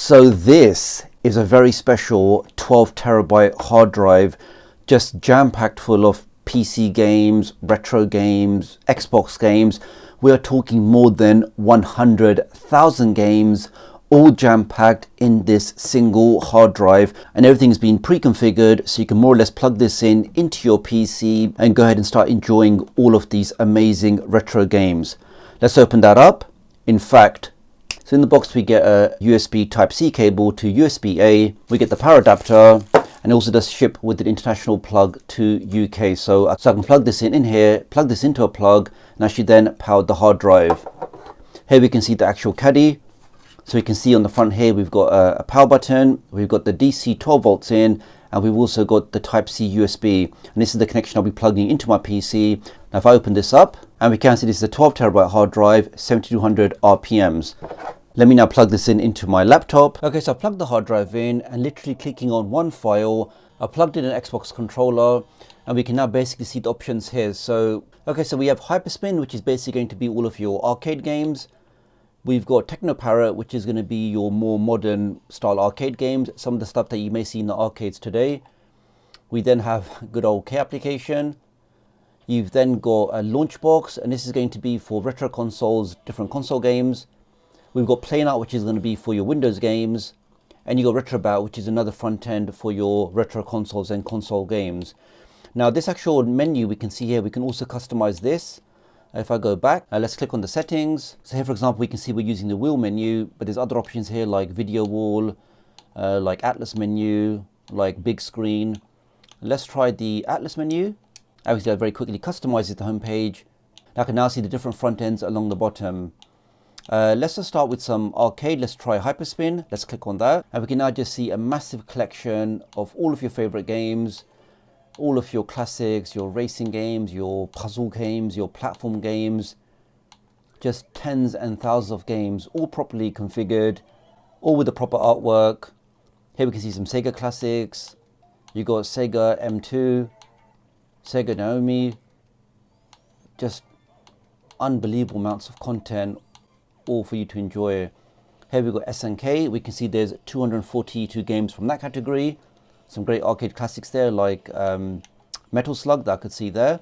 So this is a very special 12 terabyte hard drive, just jam-packed full of PC games, retro games, Xbox games. We are talking more than 100,000 games, all jam-packed in this single hard drive, and everything's been pre-configured so you can more or less plug this in into your PC and go ahead and start enjoying all of these amazing retro games. Let's open that up. In fact, so in the box we get a USB Type-C cable to USB-A, we get the power adapter, and it also does ship with an international plug to UK. So I can plug this in here, plug this into a plug, and actually then power the hard drive. Here we can see the actual caddy. So you can see on the front here we've got a power button, we've got the DC 12 volts in, and we've also got the Type-C USB. And this is the connection I'll be plugging into my PC. Now if I open this up, and we can see this is a 12 terabyte hard drive, 7200 RPMs. Let me now plug this in into my laptop. Okay, so I plugged the hard drive in and literally clicking on one file, I plugged in an Xbox controller, and we can now basically see the options here. So, okay, so we have Hyperspin, which is basically going to be all of your arcade games. We've got Technoparrot, which is going to be your more modern style arcade games, some of the stuff that you may see in the arcades today. We then have good old K application. You've then got a Launchbox, and this is going to be for retro consoles, different console games. We've got Playnite, which is going to be for your Windows games, and you've got Retrobat, which is another front end for your retro consoles and console games. Now this actual menu we can see here, we can also customize this. If I go back, let's click on the settings. So here for example we can see we're using the wheel menu, but there's other options here like video wall, like Atlas menu, like big screen. Let's try the Atlas menu. Obviously that very quickly customizes the home page. I can now see the different front ends along the bottom. Let's just start with some arcade. Let's try Hyperspin. Let's click on that. And we can now just see a massive collection of all of your favorite games, all of your classics, your racing games, your puzzle games, your platform games, just tens and thousands of games, all properly configured, all with the proper artwork. Here we can see some Sega classics. You got Sega M2, Sega Naomi, just unbelievable amounts of content, all for you to enjoy. Here we've got SNK. We can see there's 242 games from that category. Some great arcade classics there like Metal Slug that I could see there.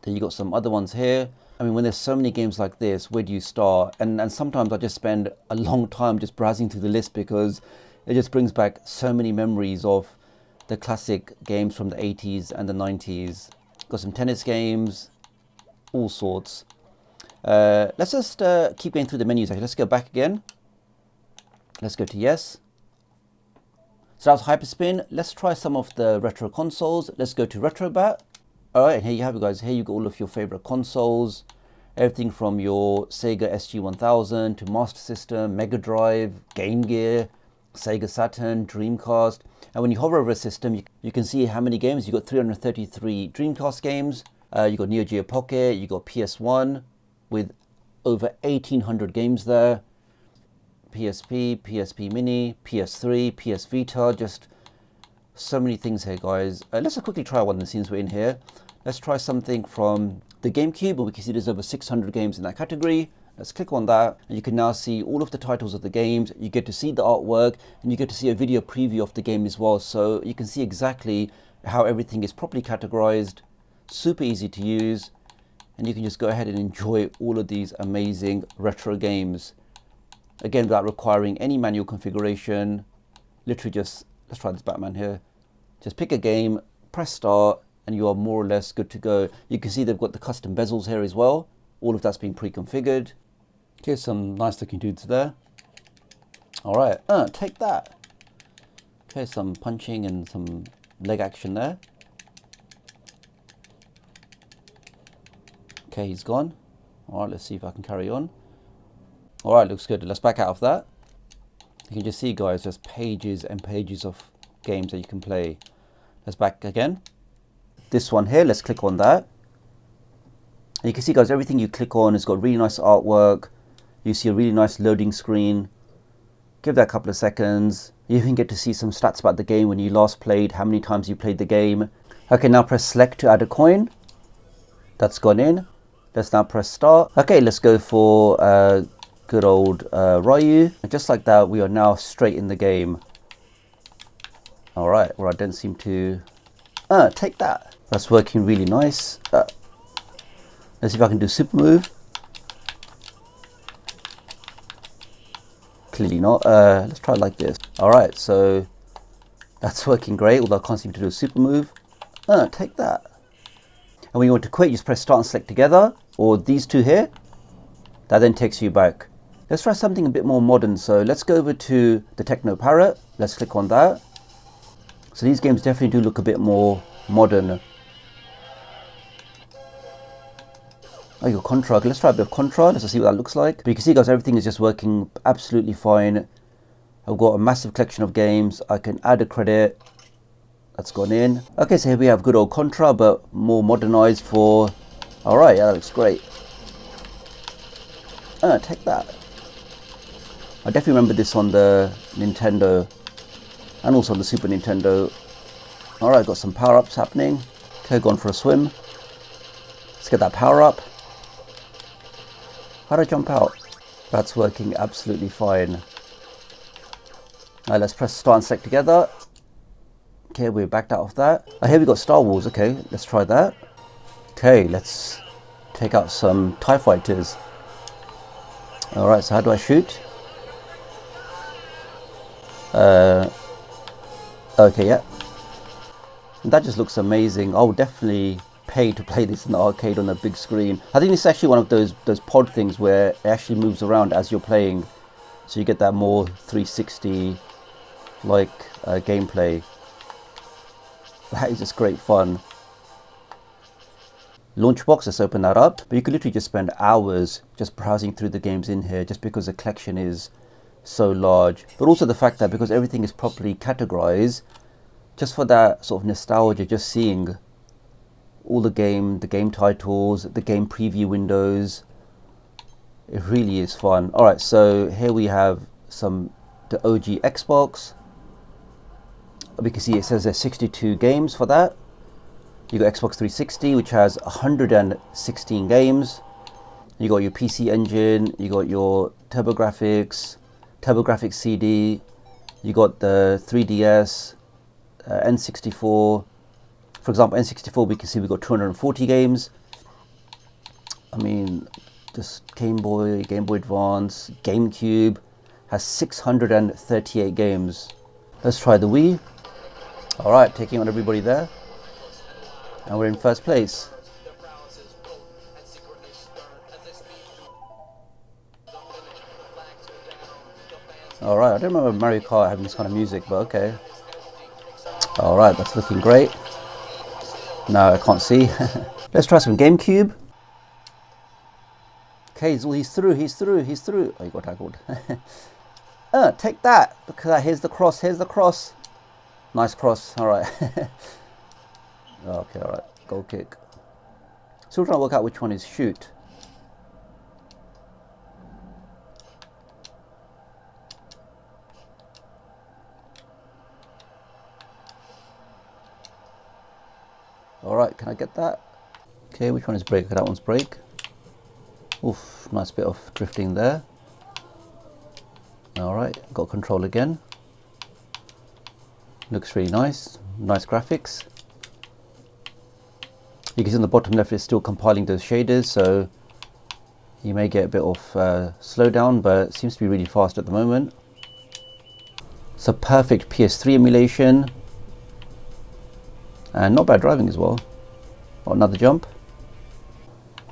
Then you got some other ones here. I mean, when there's so many games like this, where do you start? And sometimes I just spend a long time just browsing through the list because it just brings back so many memories of the classic games from the 80s and the 90s. Got some tennis games, all sorts. Let's just keep going through the menus. Actually, let's go back again. Let's go to yes. So that's Hyperspin. Let's try some of the retro consoles. Let's go to Retrobat. All right, and here you have it, guys. Here you got all of your favorite consoles. Everything from your Sega SG-1000 to Master System, Mega Drive, Game Gear, Sega Saturn, Dreamcast. And when you hover over a system, you can see how many games. You've got 333 Dreamcast games. You've got Neo Geo Pocket. You've got PS1 with over 1,800 games there. PSP, PSP Mini, PS3, PS Vita, just so many things here, guys. Let's just quickly try one of the scenes we're in here. Let's try something from the GameCube, and we can see there's over 600 games in that category. Let's click on that, and you can now see all of the titles of the games. You get to see the artwork, and you get to see a video preview of the game as well, so you can see exactly how everything is properly categorized, super easy to use, and you can just go ahead and enjoy all of these amazing retro games. Again, without requiring any manual configuration. Literally just, let's try this Batman here. Just pick a game, press start, and you are more or less good to go. You can see they've got the custom bezels here as well. All of that's been pre-configured. Here's some nice looking dudes there. All right, take that. Okay, some punching and some leg action there. Okay, he's gone. All right, let's see if I can carry on. All right, looks good. Let's back out of that. You can just see, guys, there's pages and pages of games that you can play. Let's back again. This one here, let's click on that. And you can see, guys, everything you click on has got really nice artwork. You see a really nice loading screen. Give that a couple of seconds. You even get to see some stats about the game, when you last played, how many times you played the game. Okay, now press select to add a coin. That's gone in. Let's now press start. Okay, let's go for Good old WIIU. And just like that, we are now straight in the game. All right, well, I don't seem to... take that. That's working really nice. Let's see if I can do super move. Clearly not. Let's try it like this. All right, so that's working great, although I can't seem to do a super move. Take that. And when you want to quit, you just press start and select together, or these two here. That then takes you back. Let's try something a bit more modern. So let's go over to the Techno Parrot. Let's click on that. So these games definitely do look a bit more modern. Oh, you got Contra. Okay, let's try a bit of Contra. Let's see what that looks like. But you can see, guys, everything is just working absolutely fine. I've got a massive collection of games. I can add a credit. That's gone in. Okay, so here we have good old Contra, but more modernized for... All right, yeah, that looks great. Take that. I definitely remember this on the Nintendo and also on the Super Nintendo. All right, got some power-ups happening. Okay, gone for a swim. Let's get that power up. How do I jump out? That's working absolutely fine. Now let's press start and select together. Okay, we're backed out of that. Oh, here we got Star Wars. Okay, let's try that. Okay, let's take out some TIE fighters. All right, so how do I shoot? Okay, yeah. That just looks amazing. I would definitely pay to play this in the arcade on a big screen. I think it's actually one of those pod things where it actually moves around as you're playing, so you get that more 360 like gameplay. That is just great fun. Launchbox, let's open that up. But you could literally just spend hours just browsing through the games in here, just because the collection is so large. But also the fact that because everything is properly categorized, just for that sort of nostalgia, just seeing all the game titles, the game preview windows, it really is fun. All right, so here we have the OG Xbox. We can see it says there's 62 games for that. You got Xbox 360, which has 116 games. You got your PC Engine, you got your TurboGrafx CD, you got the 3DS, N64. For example, N64, we can see we got 240 games. I mean, just Game Boy Advance, GameCube has 638 games. Let's try the Wii. All right, taking on everybody there. And we're in first place. Alright, I don't remember Mario Kart having this kind of music, but okay. Alright, that's looking great. No, I can't see. Let's try some GameCube. Okay, he's through. Oh, he got tackled. Take that. Look at that. Here's the cross. Nice cross. Alright. Okay, alright. Goal kick. Still trying to work out which one is shoot. Alright, can I get that? Okay, which one is break? That one's break. Oof, nice bit of drifting there. Alright, got control again. Looks really nice. Nice graphics. You can see on the bottom left it's still compiling those shaders, so you may get a bit of slowdown, but it seems to be really fast at the moment. It's a perfect PS3 emulation, and not bad driving as well. Oh, another jump.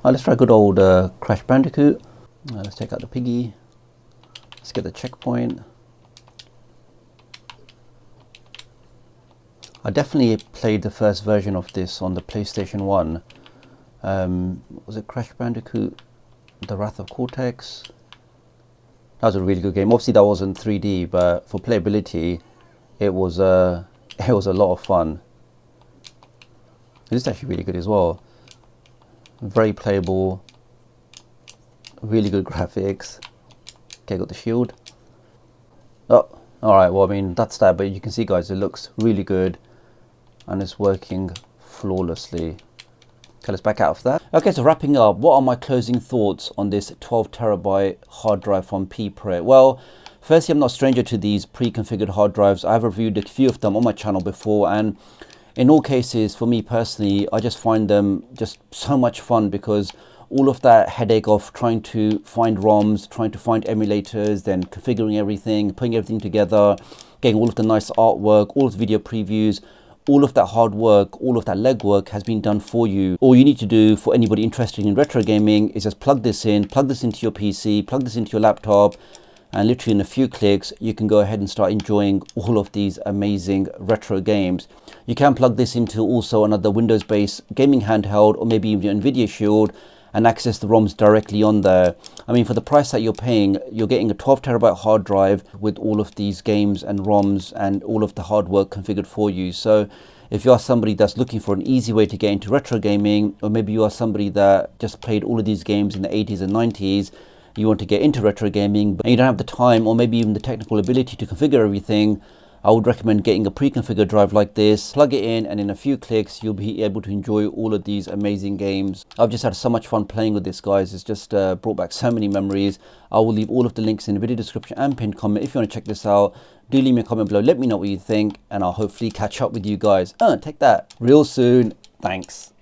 Let's try good old Crash Bandicoot. Let's take out the piggy. Let's get the checkpoint. I definitely played the first version of this on the PlayStation 1. Was it Crash Bandicoot, The Wrath of Cortex? That was a really good game. Obviously that wasn't 3D, but for playability, it was a lot of fun. It's actually really good as well. Very playable, really good graphics. Okay, got the shield. Oh, alright, well I mean that's that, but you can see guys, it looks really good and it's working flawlessly. Okay, let's back out of that. Okay, so wrapping up, what are my closing thoughts on this 12 terabyte hard drive from Peaprit? Well, firstly, I'm not a stranger to these pre-configured hard drives. I've reviewed a few of them on my channel before, and in all cases, for me personally, I just find them just so much fun, because all of that headache of trying to find ROMs, trying to find emulators, then configuring everything, putting everything together, getting all of the nice artwork, all of the video previews, all of that hard work, all of that legwork has been done for you. All you need to do, for anybody interested in retro gaming, is just plug this into your PC, plug this into your laptop, and literally in a few clicks, you can go ahead and start enjoying all of these amazing retro games. You can plug this into also another Windows-based gaming handheld, or maybe even your NVIDIA Shield, and access the ROMs directly on there. I mean, for the price that you're paying, you're getting a 12 terabyte hard drive with all of these games and ROMs and all of the hard work configured for you. So if you are somebody that's looking for an easy way to get into retro gaming, or maybe you are somebody that just played all of these games in the 80s and 90s, you want to get into retro gaming, but you don't have the time or maybe even the technical ability to configure everything, I would recommend getting a pre-configured drive like this, plug it in, and in a few clicks you'll be able to enjoy all of these amazing games. I've just had so much fun playing with this, guys. It's just brought back so many memories. I will leave all of the links in the video description and pinned comment if you want to check this out. Do leave me a comment below, let me know what you think, and I'll hopefully catch up with you guys. Take that real soon. Thanks.